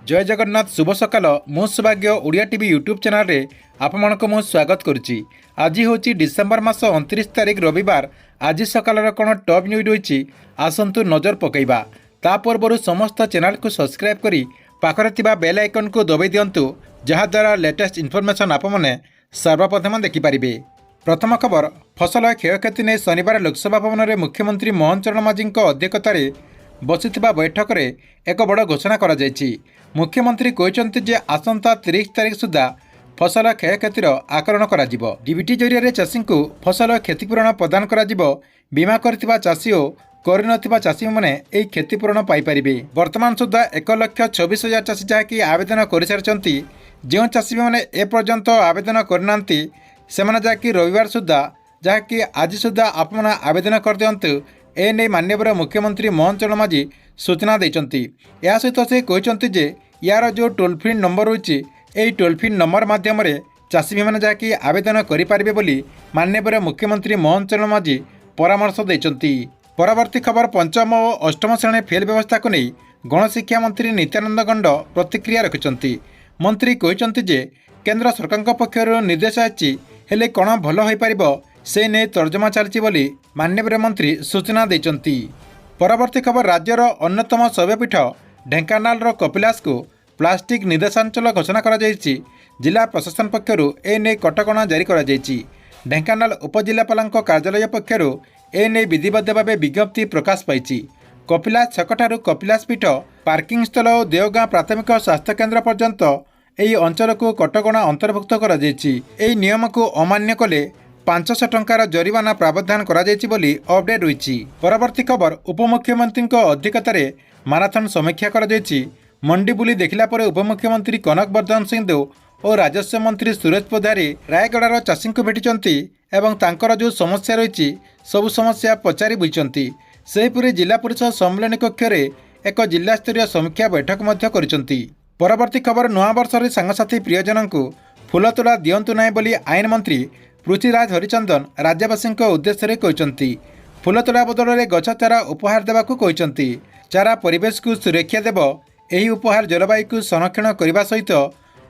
जय जगन्नाथ शुभ सकाल मु सौभाग्य ओडिया टीवी यूट्यूब चैनल रे आपमनक मु स्वागत करुच्ची। आज हूँ डिसेम्बर मास 29 तारिख रविवार। आज सकाल कौन टॉप न्यूज रही आसतु नजर पकईवा। ता पूर्व समस्त चैनल को सब्सक्राइब करी पाखरे थिबा बेल आइकन को दबाई दिंतु जहाद्वारा लेटेस्ट इनफॉरमेशन आपने सर्वप्रथम देखिपारे। प्रथम खबर फसल क्षयक्षति नहीं शनिवार लोकसभा भवन में मुख्यमंत्री मोहन चरण मांझी अध्यक्षतार बसिथिबा बैठक में एक बड़ घोषणा करा जायछि। मुख्यमंत्री कहते जे आसंता 30 तारिख सुधा फसल क्षयक्षतिर आकलन करा जिवो। डीबीटी जरिया चाषी को फसल क्षतिपूरण प्रदान करा जिवो। बीमा करथिबा चाषी और करनथिबा चाषी माने एई क्षतिपूरण पाई परिबे। वर्तमान सुधा 1,26,000 चाषी जहाँकि आवेदन कर सारिछंती। जो चाषी माने ए पर्यंत आवेदन करनांती सेमाने जहाँकि रविवार सुधा जहाँकि आज सुधा आपण आवेदन कर दियंतु। एने माननीय मुख्यमंत्री मोहन चरण मांझी सूचना देइचंती। या सहित से कहते जे यार जो टोल फ्री नंबर रही यही टोल फ्री नंबर माध्यम चाषी मैंने जहाँकि आवेदन करेंगे बोली माननीय मुख्यमंत्री मोहन चरण मांझी परामर्श देइचंती। परवर्ती खबर पंचम और अष्टम श्रेणी फेल व्यवस्था को नहीं गणशिक्षा मंत्री नित्यानंद गंड प्रतिक्रिया रखिंट। मंत्री कहते जे केंद्र सरकार पक्षर निर्देश आले कौन भल हो पार से नहीं तर्जमा चलती बोली माननीय मंत्री सूचना देइचंती। परवर्ती खबर राज्यर अन्यतम शैवपीठ ढेंकानाल कपिलास को प्लास्टिक निर्देशांचल घोषणा करा जायछि। जिला प्रशासन पक्षर एने कटकणा जारी करा जायछि। ढेंकानाल उपजिलापाल कार्यालय पक्षर एने विधिबद्ध भाव विज्ञप्ति प्रकाश पाई। कपिलास छकठार कपिलास पीठ पार्किंग स्थल और देवगाँ प्राथमिक स्वास्थ्य केन्द्र पर्यंत यही अंचल को कटकणा अंतर्भुक्त करा जायछि। एही नियम को अमान्य कले 500 टंकार जरिमाना प्रावधान करा जायछि बोली अपडेट रही। परवर्ती खबर उपमुख्यमंत्री अध्यक्षतार माराथन समीक्षा करा जायछि। मंडी बुली देखला पर उपमुख्यमंत्री कनक वर्धन सिंहदेव और राजस्व मंत्री सुरेश पोधारी रायगड़ार चाषी को भेटिचंती एवं तांकर जो समस्या रही सबु समस्या पचारि बुझिचंती। सेहीपरि जिला परिषद सम्मेलन कक्ष में एक जिला स्तरीय समीक्षा बैठक मध्य करिसंती। परवर्ती खबर नुआ वर्ष रे सांगसाथी प्रियजन को फूल तोड़ा दियंतु नाही बोली आईन मंत्री पृथ्वीराज हरिचंदन राज्यवासी उद्देश्य कहते। फूल तोड़ा बदल में गछ चारा उपहार देवाक कहते। चारा परिवेश को सुरक्षा देव। यही उपहार जलवायु को संरक्षण करने सहित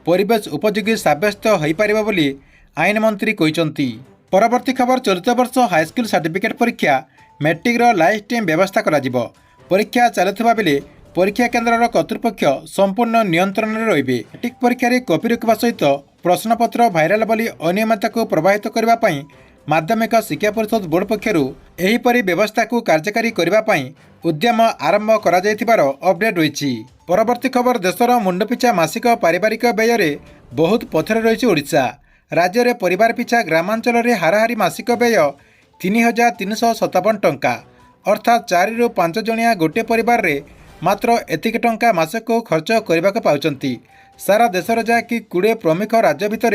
परिवेश उपयोगी सब्यस्त हो पार बोली आईन मंत्री कहते। परवर्ती खबर चलित वर्ष हाईस्कल सर्टिफिकेट परीक्षा मैट्रिक लाइफ टाइम व्यवस्था करा जिवो। परीक्षा चलुवा बेले परीक्षा केन्द्र कर्तृपक्ष संपूर्ण नियंत्रण में रहिबे। मैट्रिक परीक्षा रे कॉपी रखा सहित प्रश्नपत्र भाइराल बोली अनियमितता को प्रभावित करने माध्यमिक शिक्षा परिषद बोर्ड पक्षर एहीपरि व्यवस्था को कार्यकारी करने उद्यम आरंभ करा जायथिबार अपडेट रही। परवर्ती खबर देशर मुंडपिछा मासिक पारिवारिक व्यय बहुत पछरे रही ओडिशा। राज्य में परिवार पिछा ग्रामांचल में हाराहारी मासिक व्यय 3,357 टंका अर्थात 4 ରୁ 5 जणिया गोटे परिवार रे मात्र एतिक टंका मासक खर्च करने को पाउचंती। सारा देशर जहाँकि 20 प्रमुख राज्य भितर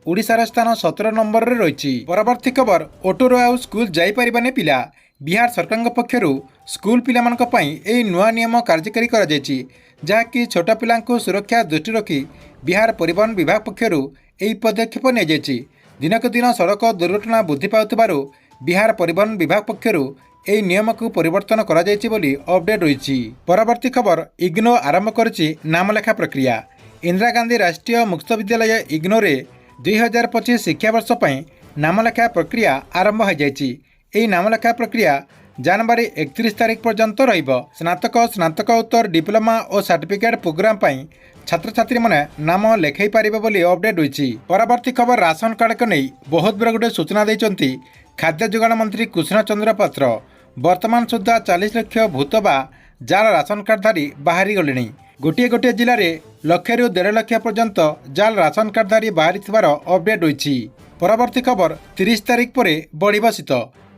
ओडिशार स्थान 17 नंबर रे रही। परवर्ती खबर ऑटोरो आउ स्कूल जाइपारिबाने पिला बिहार सरकार पक्षर स्कूल पिलामानक पई एही नुआ नियम कार्यकारी करा जायछि। जहाँकि छोट पिला सुरक्षा दृष्टि रखी बिहार परिवहन विभाग पक्षर एही पदक्षेप नि जायछि। दिनक दिन सड़क दुर्घटना वृद्धि पाउथिबारु बिहार परिवहन विभाग पक्षर एही नियम को परिवर्तन करा जायछि बोली अपडेट रही। परवर्ती खबर इग्नो आरंभ करछि नामलेखा प्रक्रिया। इंदिरा गांधी राष्ट्रीय मुक्त विद्यालय इग्नो रे 2025 शिक्षावर्ष पर नामलेखा प्रक्रिया आरंभ हो जायछि। एही नामलेखा प्रक्रिया जनवरी 31 तारिख पर्यंत रहिबो। स्नातक स्नातकोत्तर डिप्लोमा और सर्टिफिकेट प्रोग्राम पर छात्र छात्री माने नाम लेखाई पारिबे बोली अपडेट रही। परवर्ती खबर राशन कार्ड को नहीं बहुत बड़ गोटे सूचना देइचंती खाद्य जोगाण मंत्री कृष्ण चंद्र पात्र। वर्तमान सुधा 40 लाख भूत बा जाल राशन कार्डधारी बाहरी गले। गोटे गोटे जिले में 1 ରୁ 1.5 लाख पर्यंत जाल राशन कार्डधारी बाहरी अपडेट रही। परवर्ती खबर 30 तारिख पर बढ़ शीत।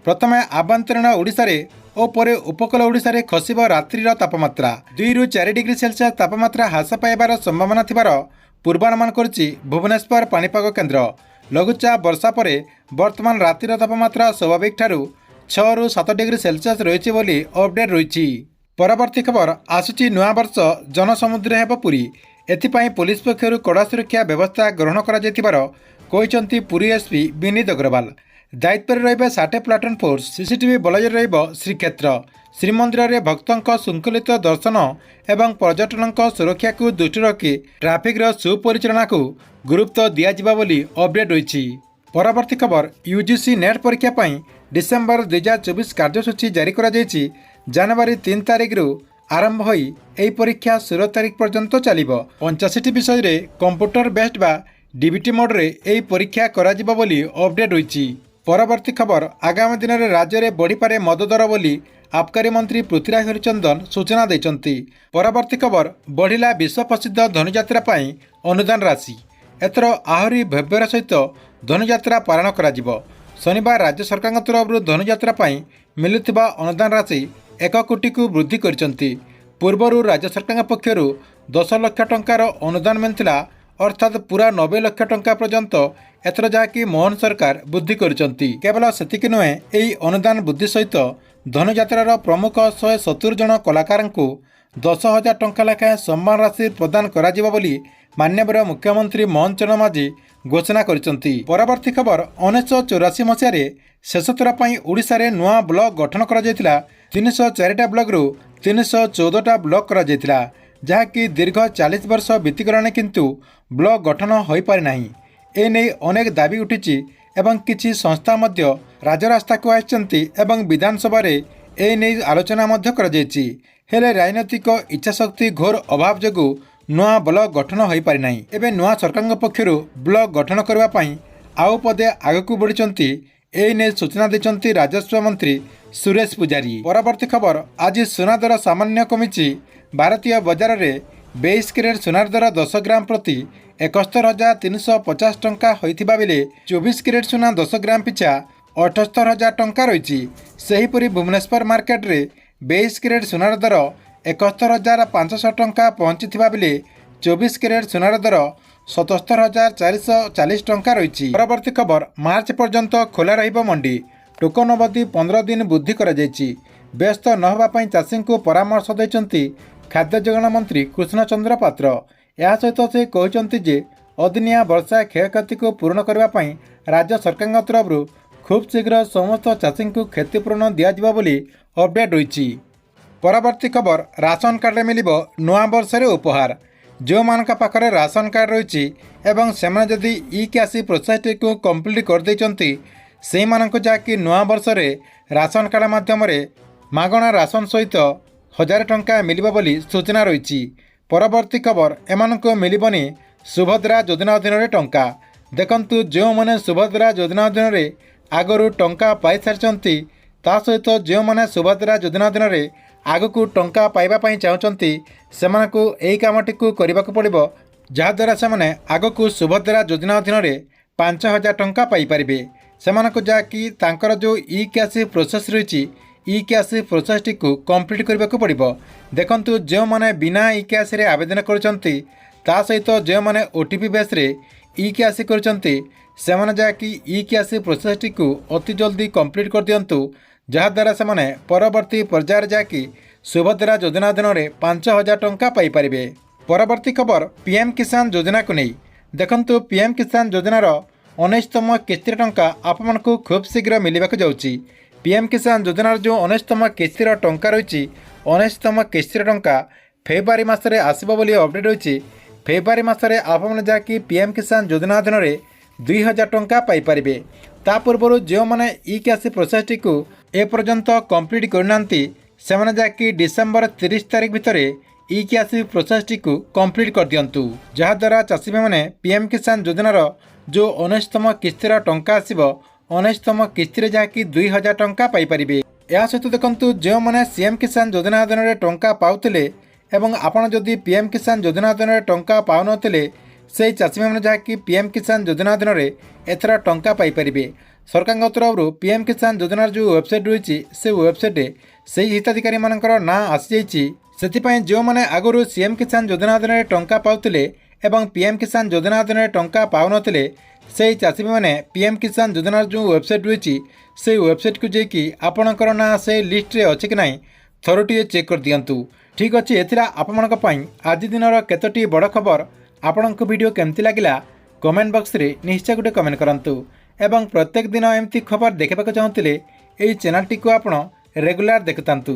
प्रथमे आभ्यंतरीण ओडिशा और पर उपकूल ओडिशा रे खसिब रात्रिर तापमात्रा 2 ରୁ 4 डिग्री सेल्सियस तापमात्रा ह्रास पाइबार संभावना थिबार पूर्वानुमान करछि भुवनेश्वर पाणीपाग केन्द्र। लघुचाप वर्षा पर वर्तमान रातिर तापमात्रा स्वाभाविक ठारू 6 ରୁ 7 डिग्री सेल्सियस रही बोली अपडेट रही। परवर्ती खबर आसुची नुआ वर्ष जनसमुद्र हेब पुरी। एथिपाई पुलिस पक्षर कड़ा सुरक्षा व्यवस्था ग्रहण करा जायथिबार कहिसंती पुरी एसपी विनीत अग्रवाल। दायित्व रे रहिबे 60 प्लाटून फोर्स सीसीटीवी बलय रहिबो श्रीक्षेत्र। ଶ୍ରୀମନ୍ଦିରରେ ଭକ୍ତଙ୍କ ଶୃଙ୍ଖଳିତ ଦର୍ଶନ ଏବଂ ପର୍ଯ୍ୟଟନଙ୍କ ସୁରକ୍ଷାକୁ ଦୃଷ୍ଟିରେ ରଖି ଟ୍ରାଫିକ୍ର ସୁପରିଚାଳନାକୁ ଗୁରୁତ୍ୱ ଦିଆଯିବ ବୋଲି ଅପଡେଟ୍ ହୋଇଛି। ପରବର୍ତ୍ତୀ ଖବର, ୟୁଜିସି ନେଟ୍ ପରୀକ୍ଷା ପାଇଁ ଡିସେମ୍ବର 2024 କାର୍ଯ୍ୟସୂଚୀ ଜାରି କରାଯାଇଛି। ଜାନୁଆରୀ 3 ତାରିଖରୁ ଆରମ୍ଭ ହୋଇ ଏହି ପରୀକ୍ଷା 16 ତାରିଖ ପର୍ଯ୍ୟନ୍ତ ଚାଲିବ। 85ଟି ବିଷୟରେ କମ୍ପ୍ୟୁଟର ବେସ୍ଡ ବା ଡିବିଟି ମୋଡ୍ରେ ଏହି ପରୀକ୍ଷା କରାଯିବ ବୋଲି ଅପଡେଟ୍ ହୋଇଛି। ପରବର୍ତ୍ତୀ ଖବର, ଆଗାମୀ ଦିନରେ ରାଜ୍ୟରେ ବଢ଼ିପାରେ ମଦ ଦର ବୋଲି ଆବକାରୀ ମନ୍ତ୍ରୀ ପୃଥ୍ୱୀରାଜ ହରିଚନ୍ଦନ ସୂଚନା ଦେଇଛନ୍ତି। ପରବର୍ତ୍ତୀ ଖବର, ବଢ଼ିଲା ବିଶ୍ୱ ପ୍ରସିଦ୍ଧ ଧନୁଯାତ୍ରା ପାଇଁ ଅନୁଦାନ ରାଶି। ଏଥର ଆହୁରି ଭବ୍ୟର ସହିତ ଧନୁଯାତ୍ରା ପାଳନ କରାଯିବ। ଶନିବାର ରାଜ୍ୟ ସରକାରଙ୍କ ତରଫରୁ ଧନୁଯାତ୍ରା ପାଇଁ ମିଳୁଥିବା ଅନୁଦାନ ରାଶି 1 କୋଟିକୁ ବୃଦ୍ଧି କରିଛନ୍ତି। ପୂର୍ବରୁ ରାଜ୍ୟ ସରକାରଙ୍କ ପକ୍ଷରୁ 10 ଲକ୍ଷ ଟଙ୍କାର ଅନୁଦାନ ମିଳିଥିଲା, ଅର୍ଥାତ୍ ପୁରା 90 ଲକ୍ଷ ଟଙ୍କା ପର୍ଯ୍ୟନ୍ତ। ଏଥର ଯାହାକି ମୋହନ ସରକାର ବୃଦ୍ଧି କରିଛନ୍ତି। କେବଳ ସେତିକି ନୁହେଁ, ଏହି ଅନୁଦାନ ବୃଦ୍ଧି ସହିତ ଧନୁଯାତ୍ରାର ପ୍ରମୁଖ 170 ଜଣ କଳାକାରଙ୍କୁ 10,000 ଟଙ୍କା ଲେଖାଏଁ ସମ୍ମାନ ରାଶି ପ୍ରଦାନ କରାଯିବ ବୋଲି ମାନ୍ୟବର ମୁଖ୍ୟମନ୍ତ୍ରୀ ମୋହନ ଚରଣ ମାଝୀ ଘୋଷଣା କରିଛନ୍ତି। ପରବର୍ତ୍ତୀ ଖବର, 1984 ମସିହାରେ ଶେଷ ଥର ପାଇଁ ଓଡ଼ିଶାରେ ନୂଆ ବ୍ଲକ ଗଠନ କରାଯାଇଥିଲା। 304ଟା ବ୍ଲକରୁ 314ଟା ବ୍ଲକ କରାଯାଇଥିଲା, ଯାହାକି ଦୀର୍ଘ 40 ବର୍ଷ ବିତିଗଲାଣି, କିନ୍ତୁ ବ୍ଲକ ଗଠନ ହୋଇପାରି ନାହିଁ। ଏନେଇ ଅନେକ ଦାବି ଉଠିଛି ଏବଂ କିଛି ସଂସ୍ଥା ମଧ୍ୟ ରାଜରାସ୍ତାକୁ ଆସିଛନ୍ତି ଏବଂ ବିଧାନସଭାରେ ଏନେଇ ଆଲୋଚନା ମଧ୍ୟ କରାଯାଇଛି। ହେଲେ ରାଜନୈତିକ ଇଚ୍ଛାଶକ୍ତି ଘୋର ଅଭାବ ଯୋଗୁଁ ନୂଆ ବ୍ଲକ ଗଠନ ହୋଇପାରି ନାହିଁ। ଏବେ ନୂଆ ସରକାରଙ୍କ ପକ୍ଷରୁ ବ୍ଲକ ଗଠନ କରିବା ପାଇଁ ଆଉ ପଦେ ଆଗକୁ ବଢ଼ିଛନ୍ତି। ଏନେଇ ସୂଚନା ଦେଇଛନ୍ତି ରାଜସ୍ୱ ମନ୍ତ୍ରୀ ସୁରେଶ ପୂଜାରୀ। ପରବର୍ତ୍ତୀ ଖବର, ଆଜି ସୁନା ଦର ସାମାନ୍ୟ କମିଛି। ଭାରତୀୟ ବଜାରରେ 22 କ୍ୟାରେଟ୍ ସୁନାର ଦର 10 ଗ୍ରାମ ପ୍ରତି 71,350 ଟଙ୍କା ହୋଇଥିବା ବେଳେ 24 କ୍ୟାରେଟ୍ ସୁନା 10 ଗ୍ରାମ ପିଛା 78,000 ଟଙ୍କା ରହିଛି। ସେହିପରି ଭୁବନେଶ୍ୱର ମାର୍କେଟରେ 22 କ୍ୟାରେଟ୍ ସୁନାର ଦର 71,500 ଟଙ୍କା ପହଞ୍ଚିଥିବା ବେଳେ 24 କ୍ୟାରେଟ୍ ସୁନାର ଦର 77,440 ଟଙ୍କା ରହିଛି। ପରବର୍ତ୍ତୀ ଖବର, ମାର୍ଚ୍ଚ ପର୍ଯ୍ୟନ୍ତ ଖୋଲା ରହିବ ମଣ୍ଡି। ଟୋକନ ଅବଧି 15 ଦିନ ବୃଦ୍ଧି କରାଯାଇଛି। ବ୍ୟସ୍ତ ନ ହେବା ପାଇଁ ଚାଷୀଙ୍କୁ ପରାମର୍ଶ ଦେଇଛନ୍ତି ଖାଦ୍ୟ ଯୋଗାଣ ମନ୍ତ୍ରୀ କୃଷ୍ଣଚନ୍ଦ୍ର ପାତ୍ର। ଏହା ସହିତ ସେ କହିଛନ୍ତି ଯେ ଅଦିନିଆ ବର୍ଷା କ୍ଷୟକ୍ଷତିକୁ ପୂରଣ କରିବା ପାଇଁ ରାଜ୍ୟ ସରକାରଙ୍କ ତରଫରୁ ଖୁବ୍ ଶୀଘ୍ର ସମସ୍ତ ଚାଷୀଙ୍କୁ କ୍ଷତିପୂରଣ ଦିଆଯିବ ବୋଲି ଅପଡେଟ୍ ହୋଇଛି। ପରବର୍ତ୍ତୀ ଖବର, ରାସନ କାର୍ଡରେ ମିଳିବ ନୂଆ ବର୍ଷରେ ଉପହାର। ଯେଉଁମାନଙ୍କ ପାଖରେ ରାସନ କାର୍ଡ ରହିଛି ଏବଂ ସେମାନେ ଯଦି ଇ-କ୍ୟାସି ପ୍ରୋସେସଟିକୁ କମ୍ପ୍ଲିଟ୍ କରିଦେଇଛନ୍ତି, ସେହିମାନଙ୍କୁ ଯାହାକି ନୂଆ ବର୍ଷରେ ରାସନ କାର୍ଡ ମାଧ୍ୟମରେ ମାଗଣା ରାସନ ସହିତ 1000 ଟଙ୍କା ମିଳିବ ବୋଲି ସୂଚନା ରହିଛି। ପରବର୍ତ୍ତୀ ଖବର, ଏମାନଙ୍କୁ ମିଳିବନି ସୁଭଦ୍ରା ଯୋଜନା ଅଧୀନରେ ଟଙ୍କା। ଦେଖନ୍ତୁ, ଯେଉଁମାନେ ସୁଭଦ୍ରା ଯୋଜନା ଅଧୀନରେ ଆଗରୁ ଟଙ୍କା ପାଇସାରିଛନ୍ତି, ତା ସହିତ ଯେଉଁମାନେ ସୁଭଦ୍ରା ଯୋଜନା ଅଧୀନରେ ଆଗକୁ ଟଙ୍କା ପାଇବା ପାଇଁ ଚାହୁଁଛନ୍ତି, ସେମାନଙ୍କୁ ଏହି କାମଟିକୁ କରିବାକୁ ପଡ଼ିବ, ଯାହାଦ୍ୱାରା ସେମାନେ ଆଗକୁ ସୁଭଦ୍ରା ଯୋଜନା ଅଧୀନରେ 5,000 ଟଙ୍କା ପାଇପାରିବେ। ସେମାନଙ୍କୁ ଯାହାକି ତାଙ୍କର ଯେଉଁ ଇ-କ୍ୟାସି ପ୍ରୋସେସ୍ ରହିଛି, ଇ-କ୍ୟାସି ପ୍ରୋସେସଟିକୁ କମ୍ପ୍ଲିଟ୍ କରିବାକୁ ପଡ଼ିବ। ଦେଖନ୍ତୁ, ଯେଉଁମାନେ ବିନା ଇ-କ୍ୟାସିରେ ଆବେଦନ କରୁଛନ୍ତି, ତା ସହିତ ଯେଉଁମାନେ OTP ବେସ୍ରେ ଇ-କ୍ୟାସି କରୁଛନ୍ତି, ସେମାନେ ଯାହାକି ଇ-କ୍ୟାସି ପ୍ରୋସେସଟିକୁ ଅତି ଜଲ୍ଦି କମ୍ପ୍ଲିଟ୍ କରିଦିଅନ୍ତୁ, ଯାହାଦ୍ୱାରା ସେମାନେ ପରବର୍ତ୍ତୀ ପର୍ଯ୍ୟାୟରେ ଯାହାକି ସୁଭଦ୍ରା ଯୋଜନା ଅଧୀନରେ 5,000 ଟଙ୍କା ପାଇପାରିବେ। ପରବର୍ତ୍ତୀ ଖବର, PM କିଷାନ ଯୋଜନାକୁ ନେଇ। ଦେଖନ୍ତୁ, PM କିଷାନ ଯୋଜନାର 19ତମ କିସ୍ତିର ଟଙ୍କା ଆପଣମାନଙ୍କୁ ଖୁବ୍ ଶୀଘ୍ର ମିଳିବାକୁ ଯାଉଛି। PM କିଷାନ ଯୋଜନାର ଯେଉଁ 19ତମ କିସ୍ତିର ଟଙ୍କା ରହିଛି, 19ତମ କିସ୍ତିର ଟଙ୍କା ଫେବୃଆରୀ ମାସରେ ଆସିବ ବୋଲି ଅପଡେଟ୍ ହୋଇଛି। ଫେବୃଆରୀ ମାସରେ ଆପଣମାନେ ଯାହାକି PM କିଷାନ ଯୋଜନା ଅଧୀନରେ 2,000 ଟଙ୍କା ପାଇପାରିବେ। ତା ପୂର୍ବରୁ ଯେଉଁମାନେ ଇ-କ୍ୟାସି ପ୍ରୋସେସଟିକୁ ଏପର୍ଯ୍ୟନ୍ତ କମ୍ପ୍ଲିଟ୍ କରିନାହାନ୍ତି, ସେମାନେ ଯାହାକି ଡିସେମ୍ବର 30 ତାରିଖ ଭିତରେ ଇ-କ୍ୟାସି ପ୍ରୋସେସଟିକୁ କମ୍ପ୍ଲିଟ୍ କରିଦିଅନ୍ତୁ, ଯାହାଦ୍ୱାରା ଚାଷୀମାନେ PM କିଷାନ ଯୋଜନାର ଯେଉଁ 19ତମ କିସ୍ତିର ଟଙ୍କା ଆସିବ, 19ତମ କିସ୍ତିରେ ଯାହାକି 2,000 ଟଙ୍କା ପାଇପାରିବେ। ଏହା ସହିତ ଦେଖନ୍ତୁ, ଯେଉଁମାନେ CM କିଷାନ ଯୋଜନା ଅଧୀନରେ ଟଙ୍କା ପାଉଥିଲେ ଏବଂ ଆପଣ ଯଦି PM କିଷାନ ଯୋଜନା ଅଧୀନରେ ଟଙ୍କା ପାଉନଥିଲେ, ସେହି ଚାଷୀମାନେ ଯାହାକି PM କିଷାନ ଯୋଜନା ଅଧୀନରେ ଏଥର ଟଙ୍କା ପାଇପାରିବେ। ସରକାରଙ୍କ ତରଫରୁ PM କିଷାନ ଯୋଜନାର ଯେଉଁ ୱେବସାଇଟ୍ ରହିଛି, ସେ ୱେବସାଇଟ୍ରେ ସେହି ହିତାଧିକାରୀମାନଙ୍କର ନାଁ ଆସିଯାଇଛି। ସେଥିପାଇଁ ଯେଉଁମାନେ ଆଗରୁ CM କିଷାନ ଯୋଜନା ଅଧୀନରେ ଟଙ୍କା ପାଉଥିଲେ ଏବଂ PM କିଷାନ ଯୋଜନା ଅଧୀନରେ ଟଙ୍କା ପାଉନଥିଲେ, ସେହି ଚାଷୀମାନେ PM କିଷାନ ଯୋଜନାର ଯେଉଁ ୱେବସାଇଟ୍ ରହିଛି, ସେହି ୱେବସାଇଟ୍କୁ ଯାଇକି ଆପଣଙ୍କର ନାଁ ସେହି ଲିଷ୍ଟରେ ଅଛି କି ନାହିଁ ଥରୁଟିଏ ଚେକ୍ କରିଦିଅନ୍ତୁ। ଠିକ୍ ଅଛି, ଏଥିଲା ଆପଣମାନଙ୍କ ପାଇଁ ଆଜି ଦିନର କେତୋଟି ବଡ଼ ଖବର। ଆପଣଙ୍କୁ ଭିଡ଼ିଓ କେମିତି ଲାଗିଲା କମେଣ୍ଟ ବକ୍ସରେ ନିଶ୍ଚୟ ଗୋଟେ କମେଣ୍ଟ କରନ୍ତୁ ଏବଂ ପ୍ରତ୍ୟେକ ଦିନ ଏମିତି ଖବର ଦେଖିବାକୁ ଚାହୁଁଥିଲେ ଏହି ଚ୍ୟାନେଲଟିକୁ ଆପଣ ରେଗୁଲାର ଦେଖୁଥାନ୍ତୁ।